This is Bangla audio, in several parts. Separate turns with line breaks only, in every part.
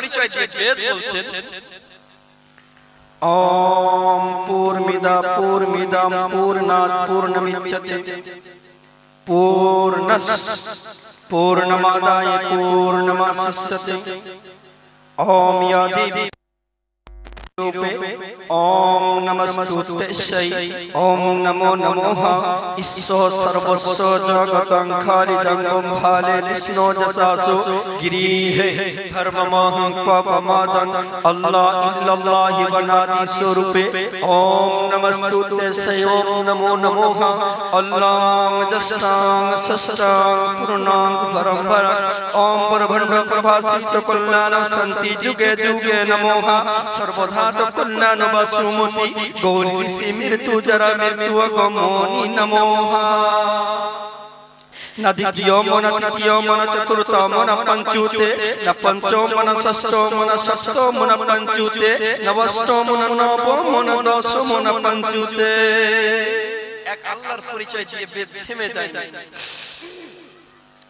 পরিচয় দিয়ে বেদ বলছেন ওম পূর্ণমিদম পূর্ণাৎ পূর্ণমিচ্যতে पूर्णमादाय पूर्णमेवावशिष्यते ओम या देवी रूपे ओम नमस्तुते ओम नमो नमः ईशो सर्वस्व जगतं खालिदं भाले विष्णु जसासु गिरिहे धर्ममहं पापमादं अल्लाह इल्लल्लाहि वनादि स्वरूपे ओम नमस्तुते ओम नमो नमः अल्लाह जस्तां सस्तां पूर्णां परम्परा ओम परभण्ड प्रभासित कल्याण सन्ति जुगे जुगे नमः सर्वधा तो कल्याण वसुमति गौरी से मृत्यु जरा मृत्यु गमोनि नमोः न द्वितीयो मन तृतीयो मन चतुर्थो मन पंचुते न पंचो मन षष्ठो मन सप्तो मन पंचुते नवष्टो मन नवो मन दशो मन पंचुते एक আল্লাহর পরিচয় দিয়ে বেদ থেমে যায়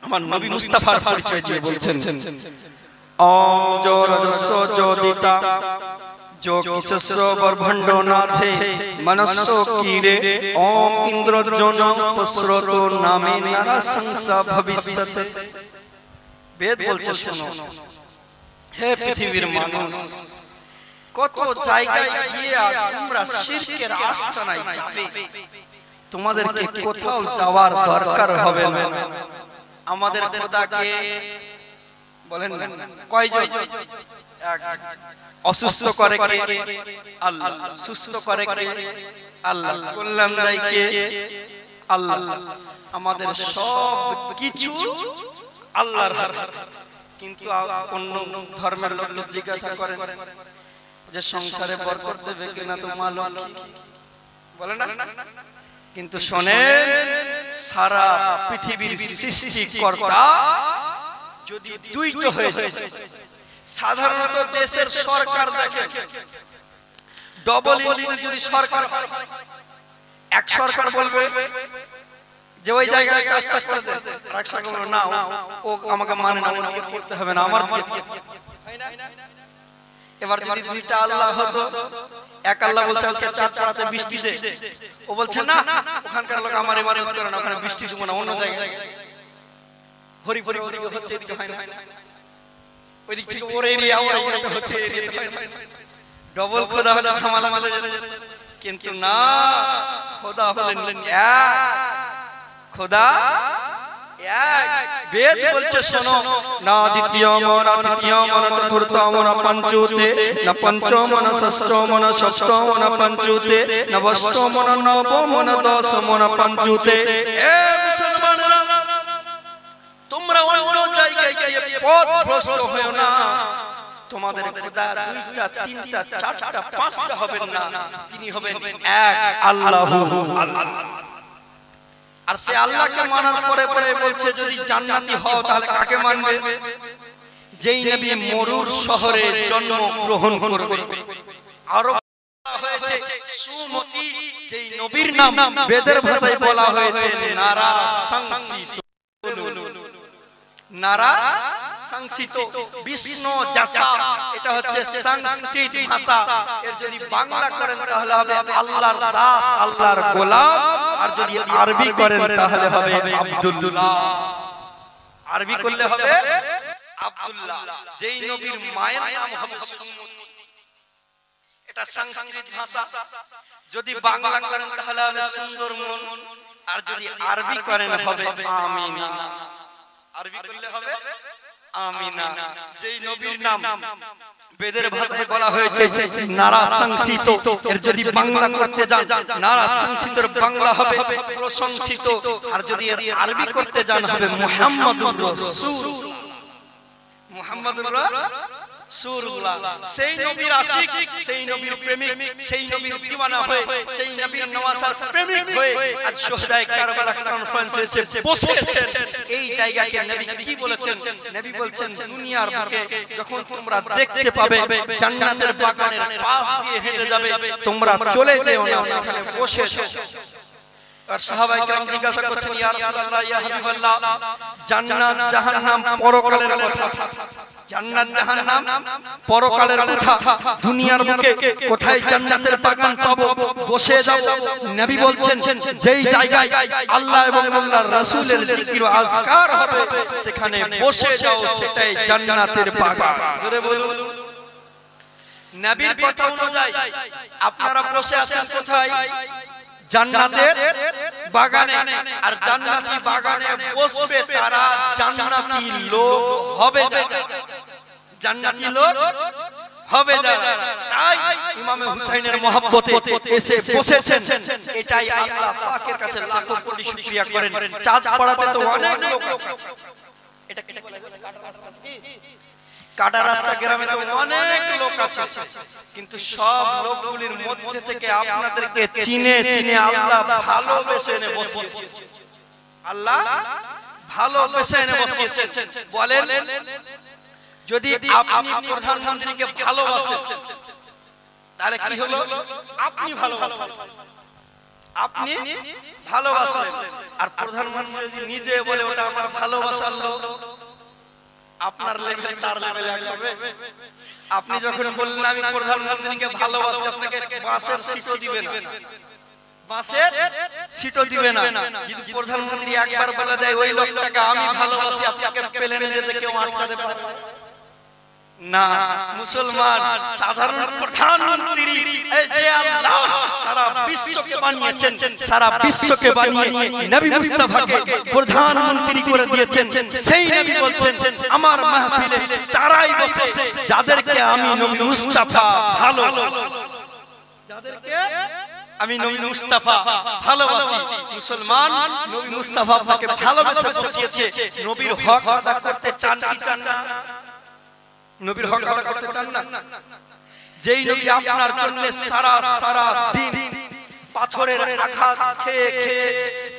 আমার নবী মুস্তাফার পরিচয় দিয়ে বলছেন ओम जो रजस्व जो दिता जो किसस्व बरभंडो नाथे मनस्सो कीरे ओम इंद्रजन पस्रतो नामे नारा संसा भविष्यते वेद बोलছে শোনো হে পৃথিবীর মানুষ কত জায়গায় গিয়ে তোমরা শিরকের আস্তানায় যাবে তোমাদেরকে কোথাও যাওয়ার দরকার হবে না আমাদের খোদাকে বলেন না কয়জন এক অসুস্থ করে কে আল্লাহ সুস্থ করে কে আল্লাহ কল্যাণ দেয় কে আল্লাহ আমাদের সব কিছু আল্লাহর হাতে কিন্তু অন্য ধর্মের লোককে জিজ্ঞাসা করেন যে সংসারে বরকত দেবে কিনা তো মা লক্ষ্মী বলে না কিন্তু শুনেন সারা পৃথিবীর সৃষ্টিকর্তা যদি দুইটা হয়ে যায় সাধারণত দেশের সরকার দেখে ডবল ইঞ্জিনের যদি সরকার এক সরকার বলবে যে ওই জায়গায় কাজটা করে দেন আর এক সরকার বলবে না ও আমাকে মানে না ওকে করতে হবে না আমার এবার যদি দুইটা আল্লাহ হতো এক আল্লাহ বলছে আজকে চাঁদ পাড়াতে বৃষ্টি দে ও বলছে না ওখানকার লোক আমার ইবাদত করে না ওখানে বৃষ্টি দেব না অন্য জায়গায় হরি হরি ওদিকে হচ্ছে এদিকে হয় না ওইদিক থেকে ওর এরিয়া ওর এরিয়াতে হচ্ছে এরিয়াতে হয় না ডবল খোদা হলে ঝামেলা মাঝে কিন্তু না খোদা হলেন এক খোদা এক বেদ বলছে শোনো না দ্বিতীয় মন তৃতীয় মন চতুর্থ মন পঞ্চুতে না পঞ্চম মন ষষ্ঠ মন সপ্তম মন পঞ্চুতে নবষ্ঠ মন নবম মন দশম মন পঞ্চুতে এ মুসলমানরা তোমরা অন্য জায়গায় গিয়ে পথভ্রষ্ট হয়ো না তোমাদের খোদা দুইটা তিনটা চারটা পাঁচটা হবেন না তিনি হবেন এক আল্লাহু আল্লাহ আর সে আল্লাহকে মানার পরে পরে বলছে যদি জান্নাতি হও তাহলে কাকে মানবে যেই নবী মরুর শহরে জন্ম গ্রহণ করবে আরো হয়েছে সুমতি যেই নবীর নাম বেদের ভাষায় বলা হয়েছে নারা সংসিত নারা সংসিত বিষ্ণু জাসা এটা হচ্ছে সংস্কৃত ভাষা এর যদি বাংলা করেন তাহলে হবে আল্লাহর দাস আল্লাহর গোলাম আর যদি আরবি করেন তাহলে হবে আব্দুল্লাহ আরবি করলে হবে আব্দুল্লাহ যেই নবীর মায়ের নাম হবে সুমতি এটা সংস্কৃত ভাষা যদি বাংলা করেন তাহলে হবে সুন্দরমন আর যদি আরবি করেন হবে আমিনা আরবি করলে হবে আমিনা যেই নবীর নাম বেদের ভাষায় বলা হয়েছে নারা সংসিত এর যদি বাংলা করতে যান নারা সংসিতের বাংলা হবে প্রশংসিত আর যদি এর আরবি করতে যান হবে মুহাম্মাদুর রাসূলুল্লাহ মুহাম্মাদুর রাসূলুল্লাহ সেই নবীর আশিক সেই নবীর প্রেমিক সেই নবীর দিওয়ানা হয়ে সেই নবীর নওয়াসার প্রেমিক হয়ে আজ শহীদায়ে কারবালা কনফারেন্সে এসে বসেছেন এই জায়গাকে নবী কি বলেছেন নবী বলছেন দুনিয়ার বুকে যখন তোমরা দেখতে পাবে জান্নাতের বাগানের পাশ দিয়ে হেঁটে যাবে তোমরা চলে যেও না সেখানে বসে আর সাহাবায়ে কেরাম জিজ্ঞাসা করছেন ইয়া রাসূলুল্লাহ ইয়া হাবিবাল্লাহ জান্নাত জাহান্নাম পরকালের কথা জান্নাত জাহান্নাম পরকালের কথা, দুনিয়ার বুকে কোথায় জান্নাতের বাগান পাবো, বসে যাব। নবী বলছেন যেই জায়গায় আল্লাহ এবং আল্লাহর রাসূলের জিকির ও আজকার হবে সেখানে বসে যাও, সেটাই জান্নাতের বাগান। জোরে বলুন। নবীর কথা অনুযায়ী আপনারা বসে আছেন কোথায়? জান্নাতের বাগানে। আর জান্নাতি বাগানে বসবে তারা জান্নাতি লোক হবে যারা, জান্নাতি লোক হবে যারা। তাই ইমামে হুসাইনের মহব্বতে এসে বসেছেন, এটাই আল্লাহ পাকের কাছে লাখো কোটি শুকরিয়া করেন। চাঁদ পাড়াতে তো অনেক লোক আছে, এটা কি বলে কাটা রাস্তা, কি কাটা রাস্তা গ্রামে তো অনেক লোক আছে, কিন্তু সব লোকগুলির মধ্যে থেকে আপনাদেরকে চিনে চিনে আল্লাহ ভালোবেসে এনে বসিয়েছেন। আল্লাহ ভালোবেসে এনে বসিয়েছেন। বলেন, যদি আপনি প্রধানমন্ত্রীকে ভালোবাসেন তাহলে কি হলো? আপনি ভালোবাসেন, আপনি ভালোবাসেন। আর প্রধানমন্ত্রী যদি নিজে বলে ওটা আমার ভালোবাসার লোক, আপনার লেভেল তার লেভেলে হবে। আপনি যখন বললেন আমি প্রধানমন্ত্রীকে ভালোবাসি, আপনাকে বাসের সিটও দিবে না, বাসের সিটও দিবে না। যদি প্রধানমন্ত্রী একবার বলে দেয় ওই লোকটাকে আমি ভালোবাসি, আপনাকে প্লেনে যেতে কেউ আটকাতে পারবে না। মুসলমান সাধারণ প্রধানমন্ত্রী যে আল্লাহ সারা বিশ্বকে বানিয়েছেন, সারা বিশ্বকে বানিয়ে নবী মুস্তাফাকে প্রধানমন্ত্রী করে দিয়েছেন, সেই নবী বলছেন আমার মাহফিলে তারাই বসে যাদেরকে আমি নবী মুস্তাফা ভালোবাসি, যাদেরকে আমি নবী মুস্তাফা ভালোবাসি। মুসলমান, নবী মুস্তাফা আপনাকে ভালোবেসে বসিয়েছে। নবীর হক আদা করতে চান কি চান না? নবীর হক আদা করতে চান না? যেই নবী আপনার জন্য সারা সারা দিন পাথরের আঘাত খেয়ে খেয়ে,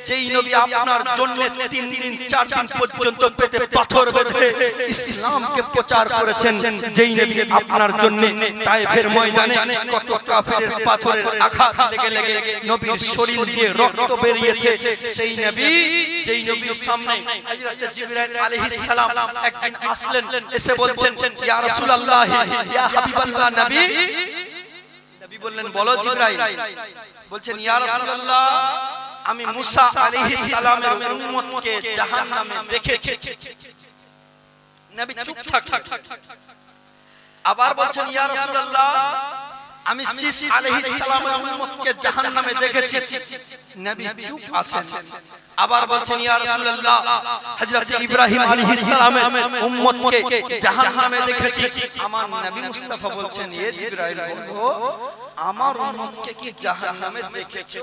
যেই নবী আপনার জন্য 3 দিন 4 দিন পর্যন্ত পেটে পাথর বেঁধে ইসলামকে প্রচার করেছেন, যেই নবী আপনার জন্য তায়েফের ময়দানে কত কাফেরের পাথরের আঘাত লেগে লেগে নবীর শরীর দিয়ে রক্ত বেরিয়েছে, সেই নবী, যেই নবীর সামনে হযরত জিবরাইল আলাইহিস সালাম একদিন আসলেন, এসে বলছেন ইয়া রাসূলুল্লাহ ইয়া হাবিবাল্লাহ নবী। নবী বললেন বলো জিবরাইল। বলছেন ইয়া রাসূলুল্লাহ আমি মুসা আলাইহিস সালামের উম্মতকে জাহান্নামে দেখেছি। নবী চুপ থাকলেন। আবার বলছেন ইয়া রাসূলুল্লাহ আমি শীস আলাইহিস সালামের উম্মতকে জাহান্নামে দেখেছি। নবী চুপ আছেন। আবার বলছেন ইয়া রাসূলুল্লাহ হযরত ইব্রাহিম আলাইহিস সালামের উম্মতকে জাহান্নামে দেখেছি। আমার নবী মুস্তাফা বলছেন এ জিবরাইল বলো আমার উম্মতকে কি জাহান্নামে দেখেছো?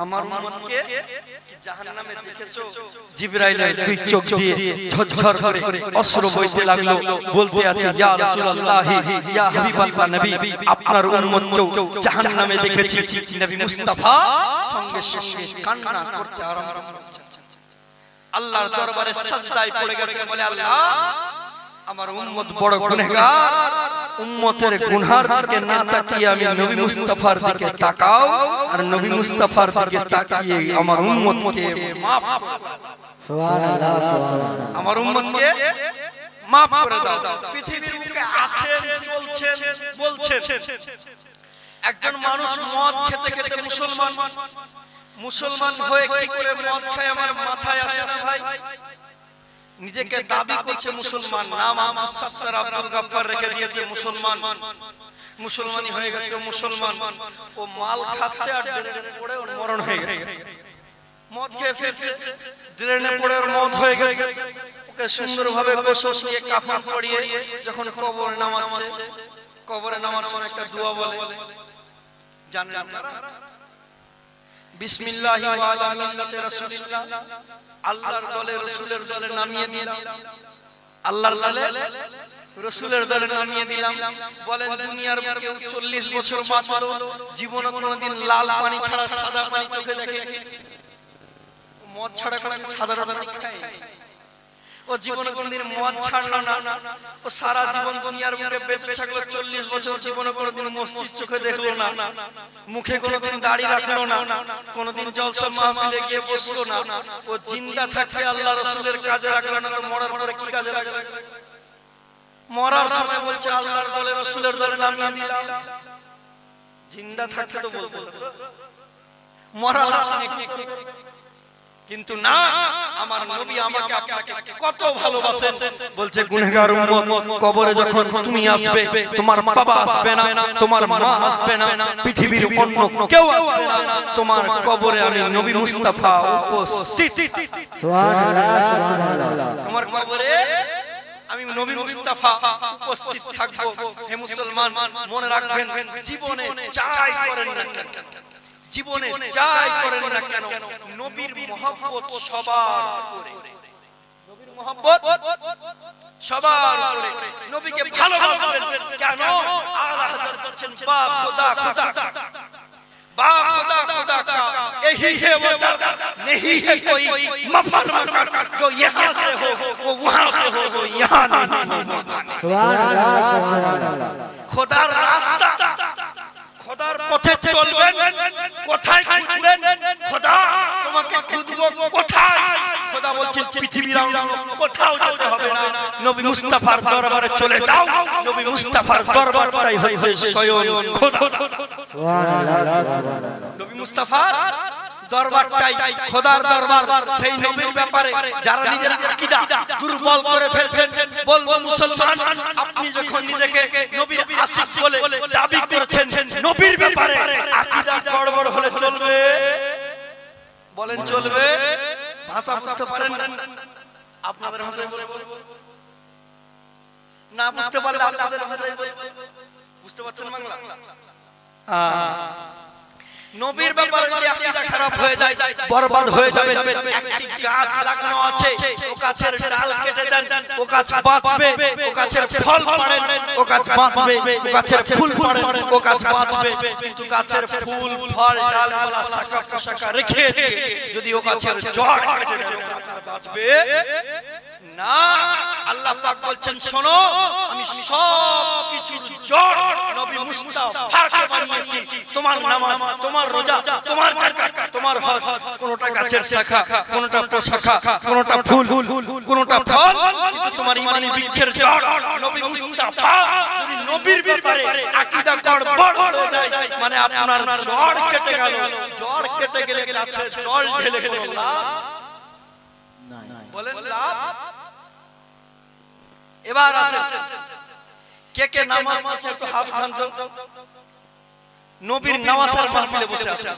আমার উম্মতকে কি জাহান্নামে দেখেছো? জিবরাইলের দুই চোখ দিয়ে ঝরঝর করে অশ্রু বইতে লাগলো, বলতে আছে ইয়া রাসূলুল্লাহ ইয়া হাবিবাল্লাহ নবী আপনার উম্মতকেও জাহান্নামে দেখেছি। নবী মুস্তাফা সঙ্গে সঙ্গে কান্না করতে আরম্ভ করেছেন। আল্লাহর দরবারে সাজদায় পড়ে গেছেন, বলে আল্লাহ আমার উম্মত বড় গুনাহগার, উম্মতের গুনার দিকে না তাকিয়ে আমি নবী মুস্তাফার দিকে তাকাও, আর নবী মুস্তাফার দিকে তাকিয়ে আমার উম্মতকে maaf সুবহানাল্লাহ সুবহানাল্লাহ আমার উম্মতকে maaf করে দাও। পৃথিবীর বুকে আছেন, চলছেন, বলছেন একজন মানুষ মদ খেতে খেতে মুসলমান হয়ে কি করে মদ খায় আমার মাথায় আসে না ভাই। নিজেকে দাবি করছে মুসলমান, নাম আব্দুল সাত্তার আব্দুল গাফফার রেখে দিয়েছে মুসলমানই হয়ে গেছে মুসলমান। ও মাল খাচ্ছে আর ড্রেনে পড়ে ওর মরণ হয়ে গেছে, মদ খেয়ে ফেলছে, ড্রেনে পড়ে ওর মত হয়ে গেছে। ওকে সুন্দরভাবে গোসল দিয়ে কাফন পরিয়ে যখন কবরে নামাচ্ছে, কবরে নামার সময় একটা দোয়া বলে, জানেন আপনারা? বিসমিল্লাহি ওয়া আলা মিল্লাতি রাসূলিল্লাহ, আল্লাহর দলে রাসূলের দলে নামিয়ে দিলাম, আল্লাহর দলে রাসূলের দলে নামিয়ে দিলাম। বলেন দুনিয়ার কেউ 40 বছর বাঁচলো, জীবনে কোনোদিন লাল পানি ছাড়া সাদা পানি চোখে দেখেনি? মদ ছাড়া কোনোদিন সাদা পানি খায়? ও জীবনে কোনোদিন মদ ছাড়লো না, ও সারা জীবন দুনিয়ার বুকে বেঁচে থাকলো 40 বছর, জীবনে কোনোদিন মসজিদ চোখে দেখলো না, মুখে কোনোদিন দাড়ি রাখলো না, কোনোদিন জলসা মাহফিলে গিয়ে বসলো না। ও জিন্দা থাকতে আল্লাহ রাসূলের কাজে রাখলো না, তো মরার পরে কি কাজে রাখবে? মরার সময় বলছে আল্লাহর দলে রাসূলের দলে নামিয়ে দিলাম। জিন্দা থাকতে তো বলতো মরা লাশ কিন্তু না, আমার নবী আমাকে আপনাকে কত ভালোবাসেন। বলছে গুনাহগার উম্মত, কবরে যখন তুমি আসবে, তোমার বাবা আসবে না, তোমার মা আসবে না, পৃথিবীর অন্য কেউ আসবে না, তোমার কবরে আমি নবী মুস্তাফা উপস্থিত। সুবহানাল্লাহ সুবহানাল্লাহ। তোমার কবরে আমি নবী মুস্তাফা উপস্থিত থাকবো। হে মুসলমান, মনে রাখবেন, জীবনে যাই করেন না কেন, জীবনে যাই করেন না কেন, নবীর মহব্বত সবার উপরে, নবীর মহব্বত সবার উপরে। নবীকে ভালোবাসবেন কেন? আলা হযরত বলেন, বা খুদা খুদা, বা খুদা খুদা কা यही है वो दर्द, नहीं है कोई मफर मकर, जो यहाँ से हो वो वहाँ से हो, जो यहाँ नहीं हो। सुभान अल्लाह सुभान अल्लाह। खुदार रास्ता, খোদার পথে চলবেন, কোথায় খুঁজবেন? খোদা তোমাকে খুঁজবো কোথায়? খোদা বলছেন পৃথিবীর কোথাও যেতে হবে না, নবী মুস্তাফার দরবারে চলে যাও। নবী মুস্তাফার দরবারটাই হচ্ছে স্বয়ং খোদা। সুবহানাল্লাহ সুবহানাল্লাহ। নবী মুস্তাফার দরবারটাই খোদার দরবার। সেই নবীর ব্যাপারে যারা নিজের আকীদা দুর্বল করে ফেলছেন, বলবো মুসলমান, আপনি যখন নিজেকে নবীর আশিক বলে দাবি করছেন, নবীর ব্যাপারে আকীদা গড়বড় হলে চলবে? বলেন চলবে? ভাষা বুঝতে পারেন আপনাদের ভাষায় বলবো, না বুঝতে পারলে আপনাদের ভাষায় বলবো। বুঝতে পারছেন বাংলা? নবীর ব্যাপারে যদি আকীদা খারাপ হয়ে যায়, বরবাদ হয়ে যাবে। একটি গাছ লাগানো আছে, ও গাছের ডাল কেটে দেন, ও গাছ বাঁচবে। ও গাছের ফল পাড়েন, ও গাছ বাঁচবে। ও গাছের ফুল পাড়েন, ও গাছ বাঁচবে। কিন্তু গাছের ফুল ফল ডালপালা শাখা প্রশাখা রেখে দিয়ে যদি ও গাছের জড় কেটে দেন, ও গাছ বাঁচবে না। আল্লাহ পাক বলছেন, শোনো, আমি সব কিছু জড় নবী মুস্তাফাকে বানিয়েছি। তোমার নামাজ, তোমার রোজা, তোমার যাকাত, তোমার হজ, কোনটা গাছের শাখা, কোনটা প্রশাখা, কোনটা ফুল, কোনটা ফল, কিন্তু তোমার ঈমানি বৃক্ষের জড় নবী মুস্তাফা। যদি নবীর ব্যাপারে আকীদা গড়বড় হয়ে যায়, মানে আপনার জড় কেটে গেল। জড় কেটে গেলে গাছে জল ঢেলে কোনো লাভ নাই। বলেন লাভ? এবার আসেন, কে কে নামাজ পড়ছে একটু হাত উঠান তো। নবীর নামাজের মাহফিলে বসে আছেন,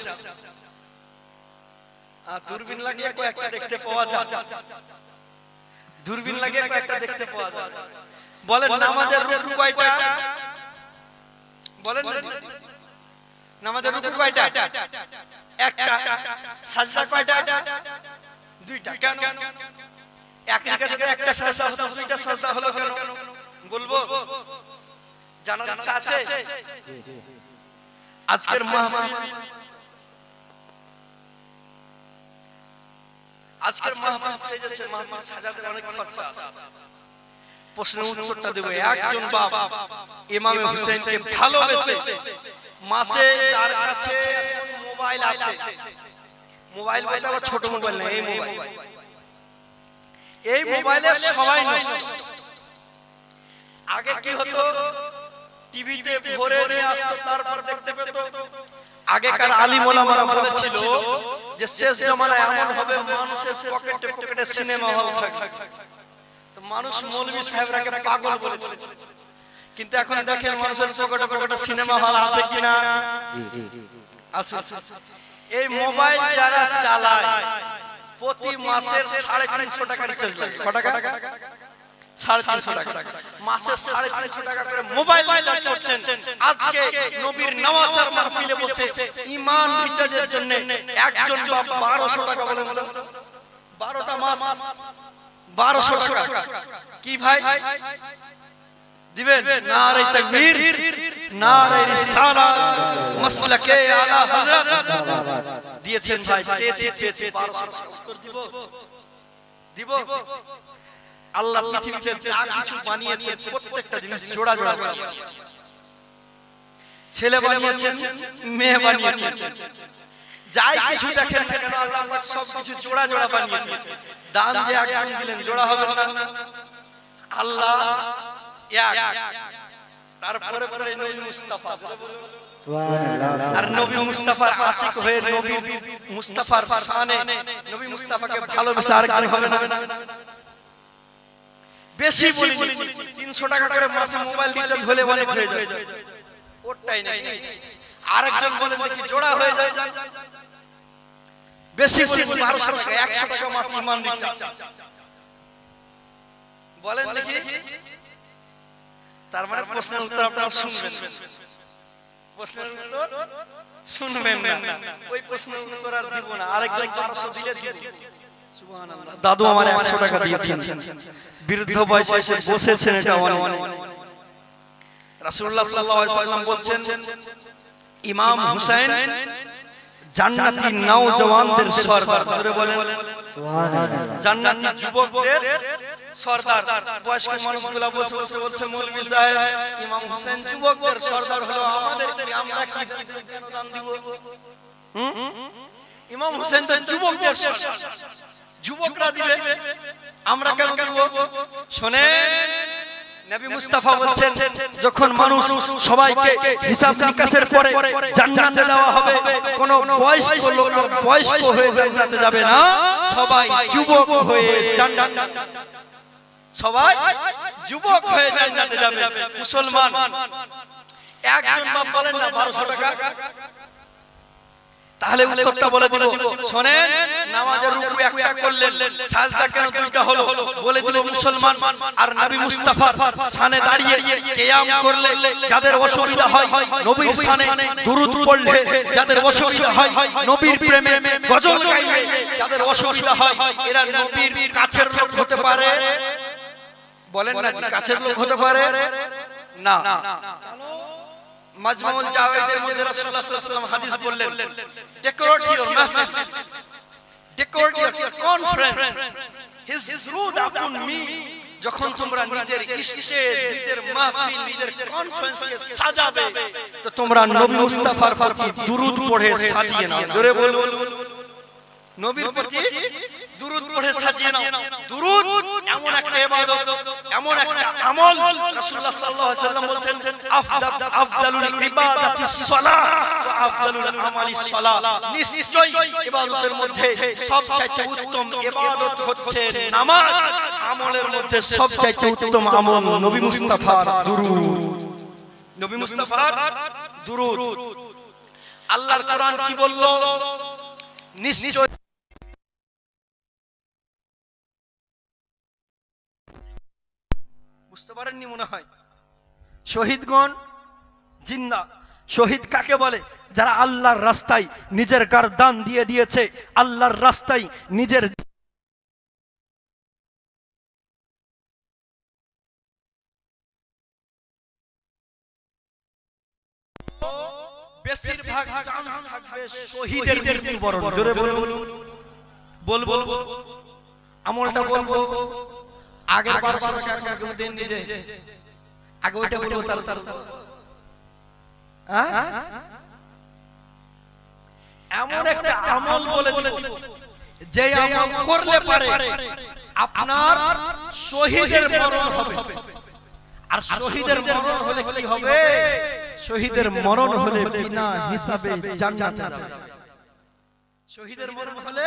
দূরবীন লাগিয়ে কয়েকটা দেখতে পাওয়া যায়, দূরবীন লাগিয়ে কয়েকটা দেখতে পাওয়া যায়। বলেন নামাজের রুকু কয়টা? বলেন নামাজের রুকু কয়টা? একটা। সাজদা কয়টা? দুইটা। কেন? এক রাকাতে একটা সাজদা হতো, দুইটা সাজদা হলো কেন? বলবো? জানার ইচ্ছা আছে? আজকের মাহফিল, আজকের মাহফিল সেজেছে, মাহফিল সাজাতে অনেক খরচা আছে। প্রশ্নের উত্তরটা দেব। একজন বাপ ইমামে হোসেনকে ভালোবেসে মাসে যার কাছে মোবাইল আছে, মোবাইল বলতে আবার ছোট মোবাইল না, এই মোবাইল, এই মোবাইলে সবাই নষ্ট। আগে কি হতো, টিভিতে ভরে নিয়ে আসতো, তারপর দেখতে পেত। আগেকার আলিম ওলামারা বলেছিল যে শেষ জামানায় এমন হবে, মানুষের পকেটে পকেটে সিনেমা হল থাকবে। তো মানুষ মৌলভী সাহেবরাকে পাগল বলেছিল, কিন্তু এখন দেখেন মানুষের পকেটে পকেটে সিনেমা হল আছে কিনা? আছে। এই মোবাইল যারা চালায় প্রতি মাসের 350 টাকা রিচার্জ লাগে। কত টাকা? 350 টাকা। মাসে 350 টাকা করে মোবাইল রিচার্জ করছেন। আজকে নবীর নামাজের মাহফিলে বসে ঈমান রিচার্জের জন্য একজন বাপ 1200 টাকা বলেন, 12টা মাস 1200 টাকা। কি ভাই দিবেন? নারে তাকবীর, নারে রিসালাত, মাসলাকে আলা হযরত দিয়েছেন ভাই। চেয়েছি 1200 টাকা। উত্তর দিব? দিব? আল্লাহ পৃথিবীতে যা কিছু বানিয়েছেন প্রত্যেকটা জিনিস জোড়া জোড়া বানিয়েছেন। ছেলে বানিয়েছেন, মেয়ে বানিয়েছেন, যাই কিছু দেখেন না কেন আল্লাহ পাক সব কিছু জোড়া জোড়া বানিয়েছেন। দান যে একজন দিলেন জোড়া হবে না? আল্লাহ এক, তারপরে পরে নবী মুস্তাফা, আর নবী মুস্তাফার আশিক হয়ে নবী মুস্তাফার শানে নবী মুস্তাফাকে ভালোবেসে আর কি হবে না? বেশি বলি 300 টাকা করে মাসে মোবাইল রিচার্জ হলে অনেক হয়ে যায়, ওটাই নাকি? আরেকজন বলেন দেখি জোড়া হয়ে যায়, বেশি বলি 1200 টাকা 100 টাকা মাস ইমান রিচার্জ বলেন দেখি। তার মানে প্রশ্নের উত্তর আপনারা শুনবেন, প্রশ্নের উত্তর শুনবেন না, ওই প্রশ্নের উত্তর আর দিব না। আরেকজন 1200 দিলে দিব। সুবহানাল্লাহ। দাদু আমার 100 টাকা দিয়েছেন, বৃদ্ধ বয়সে এসে বসেছেন, এটা অনেক। রাসূলুল্লাহ সাল্লাল্লাহু আলাইহি ওয়াসাল্লাম বলছেন ইমাম হুসাইন জান্নাতি নওজওয়ানদের সরদার। জোরে বলেন সুবহানাল্লাহ। জান্নাতি যুবকদের সরদার। বয়স্ক মানুষগুলো বসে বসে বলছে মৌলভী সাহেব ইমাম হুসাইন যুবকদের সরদার হলো, আমাদের কি আমরা কি দান দিব? ইমাম হুসাইন তো যুবকদের সরদার, যুবকরা দিবে, আমরা কেন দিব? শুনেন নবী মুস্তাফা বলছেন যখন মানুষ সবাইকে হিসাব নিকাশের পরে জান্নাতে দেওয়া হবে, কোন বয়স্ক লোক বয়স্ক হয়ে জান্নাতে যাবে না, সবাই যুবক হয়ে জান্নাতে, সবাই যুবক হয়ে জান্নাতে যাবে। মুসলমান একজন বাপ বলেন না 1200 টাকা, তাহলে উত্তরটা বলে দিব। শুনেন নামাজের রুকু একটা করলেন, সাজদা কেন দুইটা হলো বলে দিব মুসলমান। আর নবী মুস্তাফার শানে দাঁড়িয়ে কিয়াম করলে যাদের অসুবিধা হয়, নবীর শানে দুরূদ পড়লে যাদের অসুবিধা হয়, নবীর প্রেমে গজল গাইলে যাদের অসুবিধা হয়, এরা নবীর কাছের লোক হতে পারে? বলেন না কাছের লোক হতে পারে না। মাজমুল জাওয়াইদের মধ্যে রাসূলুল্লাহ সাল্লাল্লাহু আলাইহি ওয়াসাল্লাম হাদিস বললেন ডেকোরেট ইওর মাহফিল, decorate your conference, his rude upon me. যখন তোমরা নিজের স্টেজ, নিজের মাহফিল, নিজের কনফারেন্সকে সাজাবে তো তোমরা নবী মুস্তাফার প্রতি দুরূদ পড়ে সাজিয়ে নাও। জোরে বলুন নবীর প্রতি দুরূদ পড়ে সাজিয়ে নাও। দুরূদ এমন একটা ইবাদত, এমন একটা আমল, রাসূলুল্লাহ সাল্লাল্লাহু আলাইহি ওয়াসাল্লাম বলেন আফদালুল ইবাদাতিস সালাহ ওয়া আফদালুল আমালিস সালাহ। নিশ্চয়ই ইবাদতের মধ্যে সবচেয়ে উত্তম ইবাদত হচ্ছে নামাজ, আমলের মধ্যে সবচেয়ে উত্তম আমল নবী মুস্তাফার দুরূদ। নবী মুস্তাফার দুরূদ। আল্লাহর কোরআন কি বলল? নিশ্চয় বুঝতে পারেননি মনে হয়। শহীদগণ জিন্দা। শহীদ কাকে বলে? যারা আল্লাহর রাস্তায় নিজের গর্দান দিয়ে দিয়েছে, আল্লাহর রাস্তায় নিজের বেশিরভাগ চান্স থাকবে শহীদের মৃত্যুবরণ। জোরে বলুন, বলবো আমলটা বলবো। আগের 1200 টাকা কেউ দেন নিজে, আগে ওইটা বলবো। তার এমন একটা আমল বলে দিব যে আমল করলে পারে আপনার শহীদের মরণ হবে। আর শহীদের মরণ হলে কি হবে? শহীদের মরণ হলে বিনা হিসাবে জান্নাতে যাবে। শহীদের মরণ হলে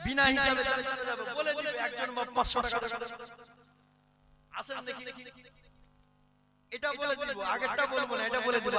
বিনা হিসাবে জান্নাতে যাবে বলে দিবে। একজন 500 টাকা আসেন দেখি, এটা বলে দিব। আগেরটা বলবো না, এটা বলে দিব।